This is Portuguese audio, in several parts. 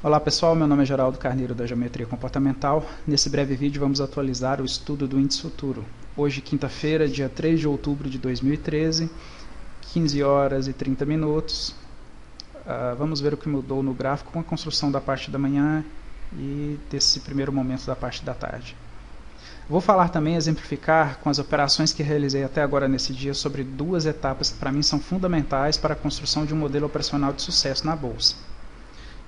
Olá pessoal, meu nome é Geraldo Carneiro da Geometria Comportamental. Nesse breve vídeo vamos atualizar o estudo do índice futuro. Hoje, quinta-feira, dia 3 de outubro de 2013, 15 horas e 30 minutos. Vamos ver o que mudou no gráfico com a construção da parte da manhã e desse primeiro momento da parte da tarde. Vou falar também, exemplificar com as operações que realizei até agora nesse dia sobre duas etapas que para mim são fundamentais para a construção de um modelo operacional de sucesso na Bolsa.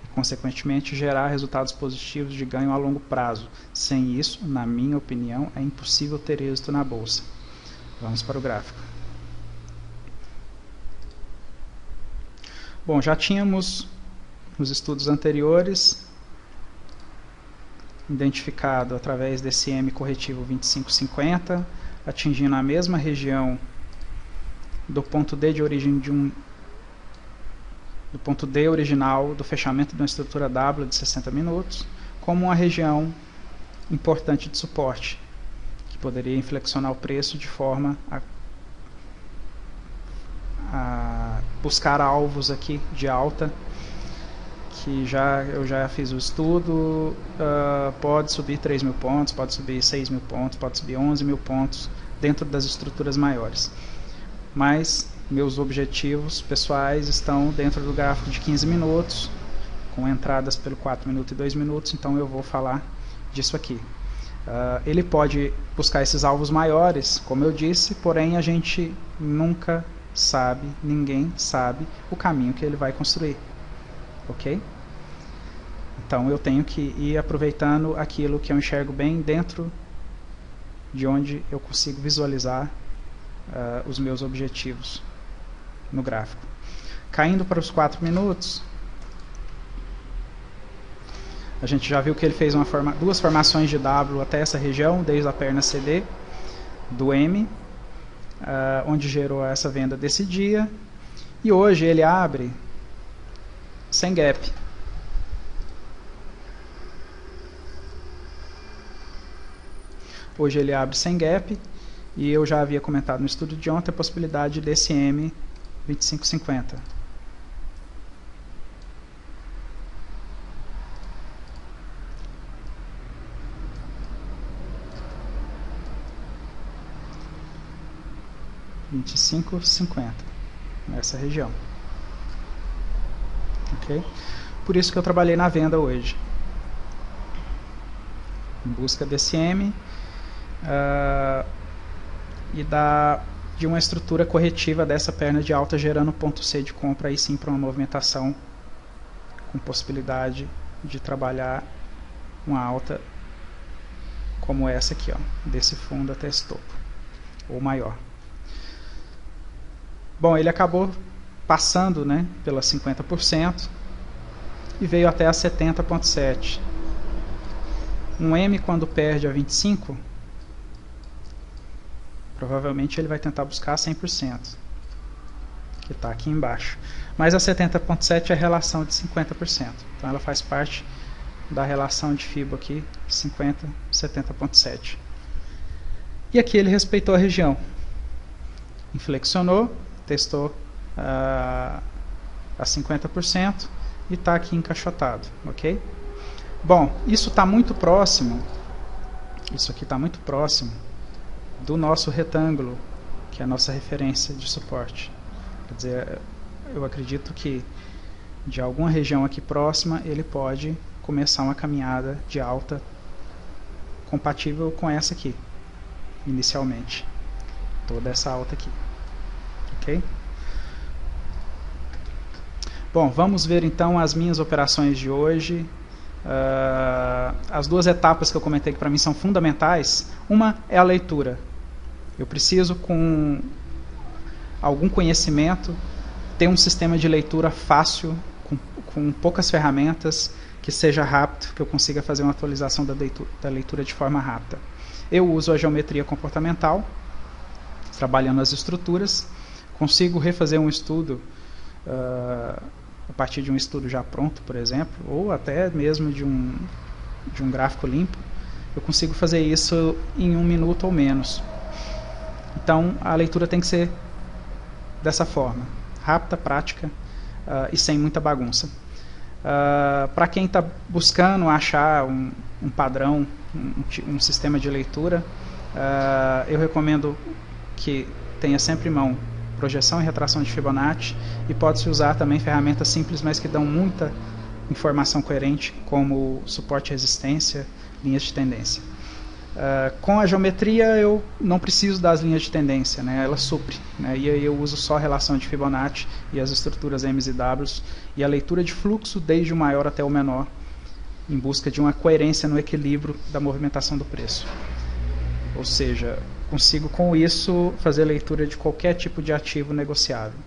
E, consequentemente, gerar resultados positivos de ganho a longo prazo. Sem isso, na minha opinião, é impossível ter êxito na Bolsa. Vamos para o gráfico. Bom, já tínhamos nos estudos anteriores identificado através desse M corretivo 2550, atingindo a mesma região do ponto D de origem do ponto D original do fechamento de uma estrutura W de 60 minutos, como uma região importante de suporte, que poderia inflexionar o preço de forma a buscar alvos aqui de alta, que eu já fiz o estudo. Pode subir 3.000 pontos, pode subir 6.000 pontos, pode subir 11.000 pontos dentro das estruturas maiores. Mas meus objetivos pessoais estão dentro do gráfico de 15 minutos, com entradas pelo 4 minutos e 2 minutos, então eu vou falar disso aqui. Ele pode buscar esses alvos maiores, como eu disse, porém a gente nunca sabe, ninguém sabe o caminho que ele vai construir. Ok? Então eu tenho que ir aproveitando aquilo que eu enxergo bem dentro de onde eu consigo visualizar os meus objetivos no gráfico. Caindo para os 4 minutos, a gente já viu que ele fez duas formações de W até essa região, desde a perna CD do M, onde gerou essa venda desse dia, e hoje ele abre sem gap. Hoje ele abre sem gap, e eu já havia comentado no estudo de ontem a possibilidade desse M 2550. Nessa região. Okay? Por isso que eu trabalhei na venda hoje, em busca desse M e de uma estrutura corretiva dessa perna de alta, gerando ponto C de compra, aí sim para uma movimentação com possibilidade de trabalhar uma alta como essa aqui, ó, desse fundo até esse topo, ou maior. Bom, ele acabou passando, né, pela 50% e veio até a 70,7. Um M, quando perde a 25, provavelmente ele vai tentar buscar 100%, que está aqui embaixo. Mas a 70,7 é a relação de 50%. Então ela faz parte da relação de FIBO aqui, 50, 70,7. E aqui ele respeitou a região. Inflexionou, testou a 50% e está aqui encaixotado, ok? Bom, isso está muito próximo, isso aqui está muito próximo do nosso retângulo, que é a nossa referência de suporte. Quer dizer, eu acredito que de alguma região aqui próxima ele pode começar uma caminhada de alta compatível com essa aqui, inicialmente. Toda essa alta aqui. Ok? Bom, vamos ver então as minhas operações de hoje. As duas etapas que eu comentei que para mim são fundamentais. Uma é a leitura. Eu preciso, com algum conhecimento, ter um sistema de leitura fácil, com poucas ferramentas, que seja rápido, que eu consiga fazer uma atualização da leitura de forma rápida. Eu uso a geometria comportamental, trabalhando as estruturas. Consigo refazer um estudo a partir de um estudo já pronto, por exemplo, ou até mesmo de um gráfico limpo. Eu consigo fazer isso em 1 minuto ou menos. Então a leitura tem que ser dessa forma, rápida, prática e sem muita bagunça. Para quem está buscando achar um padrão, um sistema de leitura, eu recomendo que tenha sempre em mão projeção e retração de Fibonacci, e pode-se usar também ferramentas simples, mas que dão muita informação coerente, como suporte e resistência, linhas de tendência. Com a geometria eu não preciso das linhas de tendência, né? Ela supre, né? E aí eu uso só a relação de Fibonacci e as estruturas M's e W's e a leitura de fluxo desde o maior até o menor, em busca de uma coerência no equilíbrio da movimentação do preço. Ou seja, consigo com isso fazer leitura de qualquer tipo de ativo negociável.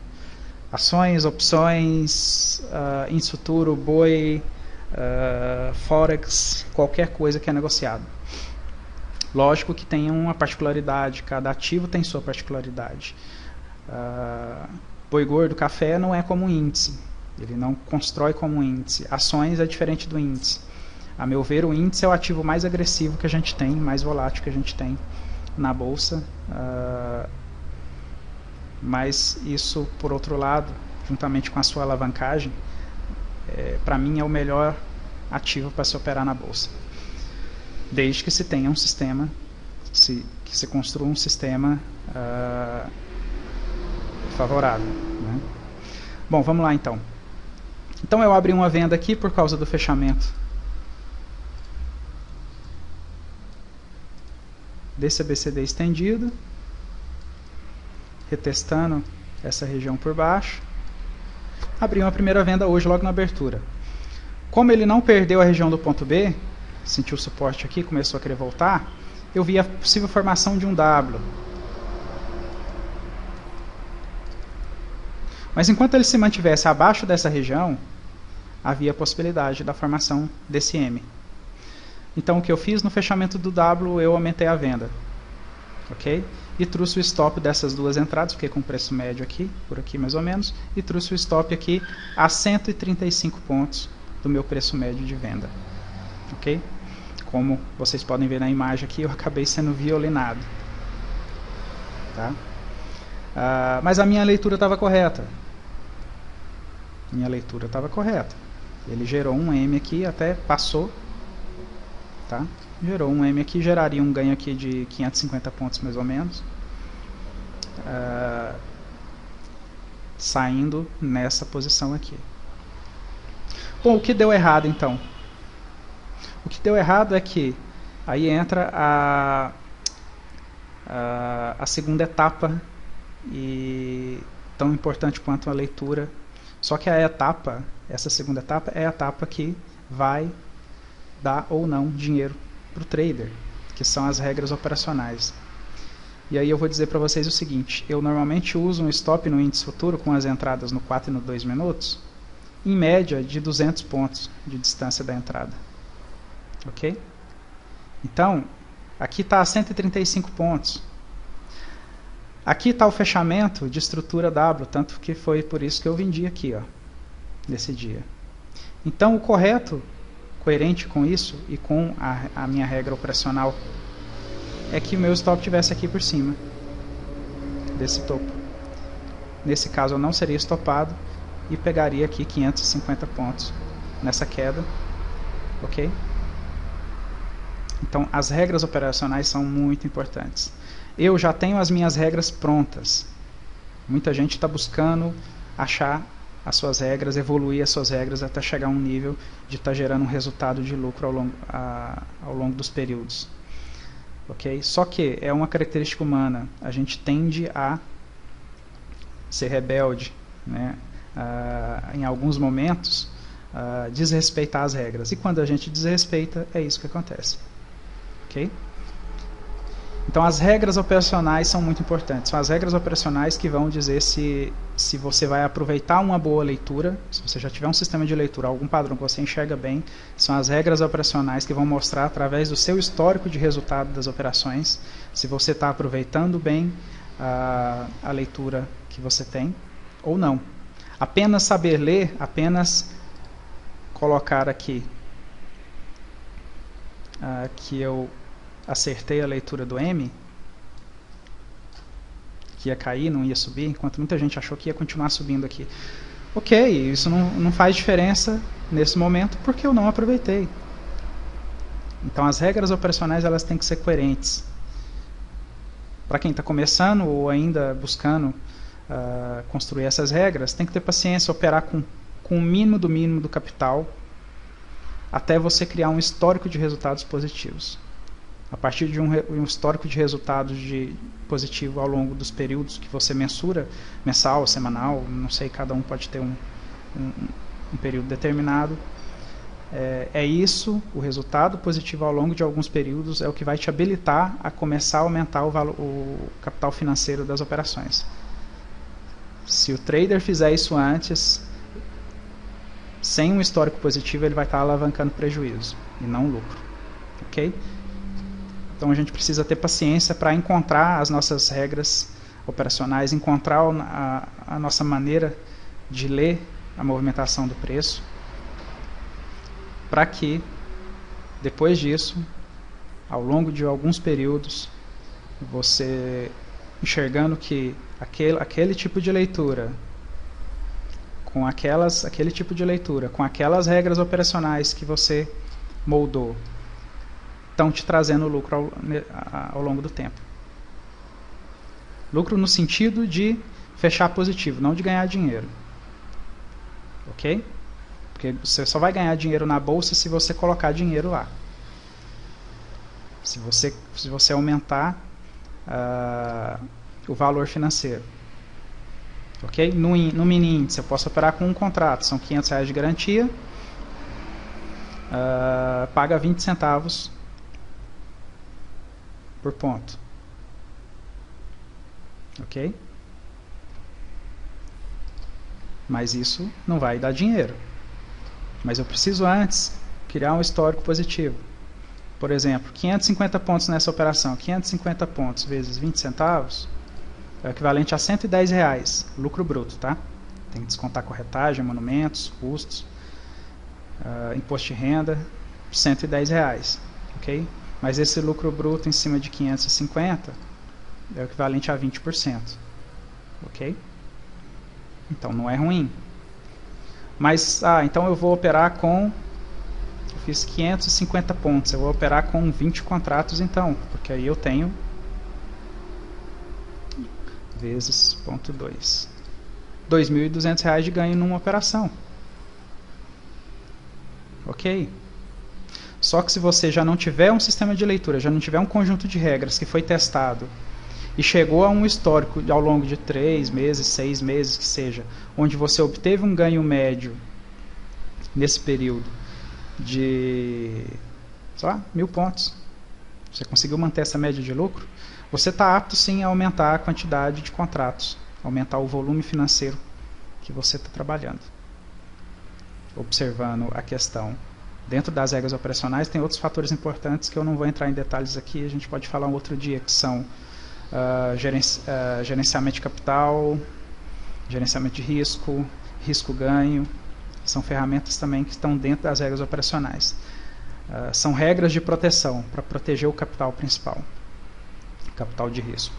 Ações, opções, índice futuro, boi, forex, qualquer coisa que é negociado. Lógico que tem uma particularidade, cada ativo tem sua particularidade. Boi gordo, café não é como um índice, ele não constrói como um índice. Ações é diferente do índice. A meu ver, o índice é o ativo mais agressivo que a gente tem, mais volátil que a gente tem na bolsa. Mas isso, por outro lado, juntamente com a sua alavancagem, para mim é o melhor ativo para se operar na bolsa. Desde que se tenha um sistema, que se construa um sistema favorável, né? Bom, vamos lá então. Então eu abri uma venda aqui por causa do fechamento desse ABCD estendido, retestando essa região por baixo. Abri uma primeira venda hoje logo na abertura. Como ele não perdeu a região do ponto B, sentiu o suporte aqui, começou a querer voltar, eu vi a possível formação de um W. Mas enquanto ele se mantivesse abaixo dessa região, havia a possibilidade da formação desse M. Então o que eu fiz no fechamento do W, eu aumentei a venda. Ok? E trouxe o stop dessas duas entradas, fiquei com o preço médio aqui, por aqui mais ou menos, e trouxe o stop aqui a 135 pontos do meu preço médio de venda. Ok? Como vocês podem ver na imagem aqui, eu acabei sendo violinado. Tá? Mas a minha leitura estava correta. Minha leitura estava correta. Ele gerou um M aqui, até passou. Tá? Gerou um M aqui, geraria um ganho aqui de 550 pontos mais ou menos. Saindo nessa posição aqui. Bom, o que deu errado então? O que deu errado é que aí entra a segunda etapa, e tão importante quanto a leitura. Só que essa segunda etapa é a etapa que vai dar ou não dinheiro para o trader, que são as regras operacionais. E aí eu vou dizer para vocês o seguinte: eu normalmente uso um stop no índice futuro com as entradas no 4 e no 2 minutos, em média de 200 pontos de distância da entrada. Ok? Então, aqui está a 135 pontos. Aqui está o fechamento de estrutura W, tanto que foi por isso que eu vendi aqui, ó, nesse dia. Então, o correto, coerente com isso e com a minha regra operacional, é que o meu stop estivesse aqui por cima desse topo. Nesse caso, eu não seria estopado e pegaria aqui 550 pontos nessa queda. Ok? Então, as regras operacionais são muito importantes. Eu já tenho as minhas regras prontas. Muita gente está buscando achar as suas regras, evoluir as suas regras até chegar a um nível de estar gerando um resultado de lucro ao longo dos períodos. Ok? Só que é uma característica humana. A gente tende a ser rebelde, né? Em alguns momentos, desrespeitar as regras. E quando a gente desrespeita, é isso que acontece. Ok? Então as regras operacionais são muito importantes. São as regras operacionais que vão dizer se você vai aproveitar uma boa leitura, se você já tiver um sistema de leitura, algum padrão que você enxerga bem. São as regras operacionais que vão mostrar através do seu histórico de resultado das operações se você está aproveitando bem a leitura que você tem ou não. Apenas saber ler, apenas colocar aqui que eu acertei a leitura do M, que ia cair, não ia subir, enquanto muita gente achou que ia continuar subindo aqui. Ok, isso não faz diferença nesse momento porque eu não aproveitei. Então as regras operacionais elas têm que ser coerentes. Para quem está começando ou ainda buscando construir essas regras, tem que ter paciência, operar com o mínimo do capital, até você criar um histórico de resultados positivos. A partir de um histórico de resultados positivo ao longo dos períodos que você mensura, mensal, semanal, não sei, cada um pode ter um período determinado. Isso, o resultado positivo ao longo de alguns períodos é o que vai te habilitar a começar a aumentar o capital financeiro das operações. Se o trader fizer isso antes, sem um histórico positivo, ele vai estar alavancando prejuízo e não lucro. Ok? Então a gente precisa ter paciência para encontrar as nossas regras operacionais, encontrar a nossa maneira de ler a movimentação do preço, para que depois disso, ao longo de alguns períodos, você enxergando que aquele tipo de leitura, com aquele tipo de leitura, com aquelas regras operacionais que você moldou, estão te trazendo lucro ao longo do tempo. Lucro no sentido de fechar positivo, não de ganhar dinheiro. Ok? Porque você só vai ganhar dinheiro na bolsa se você colocar dinheiro lá. Se você aumentar o valor financeiro. Ok? No mini índice eu posso operar com um contrato, são R$500 de garantia, paga 20 centavos por ponto. Ok? Mas isso não vai dar dinheiro. Mas eu preciso antes criar um histórico positivo. Por exemplo, 550 pontos nessa operação. 550 pontos vezes 20 centavos é o equivalente a R$110, lucro bruto, tá? Tem que descontar corretagem, monumentos, custos, imposto de renda, R$110, ok? Mas esse lucro bruto em cima de 550 é o equivalente a 20%, ok? Então não é ruim. Mas, então eu vou operar com... Eu fiz 550 pontos, eu vou operar com 20 contratos então, porque aí eu tenho vezes 0,2. R$2.200 de ganho numa operação. Ok? Só que se você já não tiver um sistema de leitura, já não tiver um conjunto de regras que foi testado e chegou a um histórico ao longo de 3 meses, 6 meses, que seja, onde você obteve um ganho médio nesse período de só 1.000 pontos, você conseguiu manter essa média de lucro, você está apto sim a aumentar a quantidade de contratos, aumentar o volume financeiro que você está trabalhando. Observando a questão dentro das regras operacionais, tem outros fatores importantes que eu não vou entrar em detalhes aqui, a gente pode falar um outro dia, que são gerenciamento de capital, gerenciamento de risco, risco-ganho, são ferramentas também que estão dentro das regras operacionais. São regras de proteção para proteger o capital principal, capital de risco.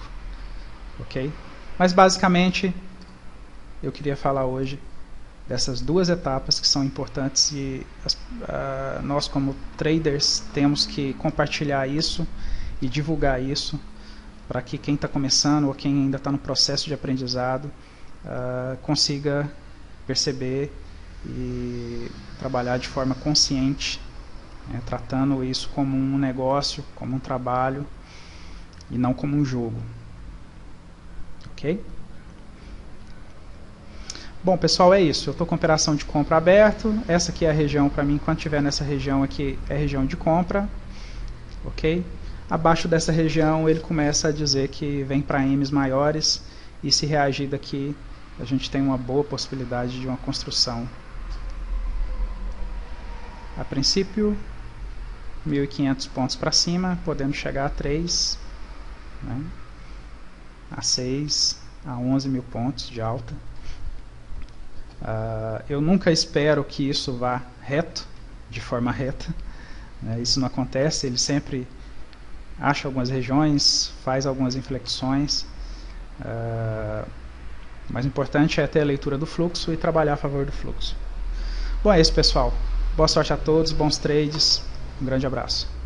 Ok? Mas basicamente eu queria falar hoje dessas duas etapas que são importantes e nós como traders temos que compartilhar isso e divulgar isso para que quem está começando ou quem ainda está no processo de aprendizado consiga perceber e trabalhar de forma consciente, tratando isso como um negócio, como um trabalho e não como um jogo. Ok? Bom, pessoal, é isso. Eu estou com operação de compra aberto. Essa aqui é a região para mim. Quando estiver nessa região aqui, é região de compra. Ok? Abaixo dessa região, ele começa a dizer que vem para M's maiores. E se reagir daqui, a gente tem uma boa possibilidade de uma construção. A princípio, 1.500 pontos para cima, podendo chegar a 3, né? A 6, a 11.000 pontos de alta. Eu nunca espero que isso vá reto, de forma reta, né? Isso não acontece, ele sempre acha algumas regiões, faz algumas inflexões, mas o importante é ter a leitura do fluxo e trabalhar a favor do fluxo. Bom, é isso, pessoal. Boa sorte a todos, bons trades. Um grande abraço.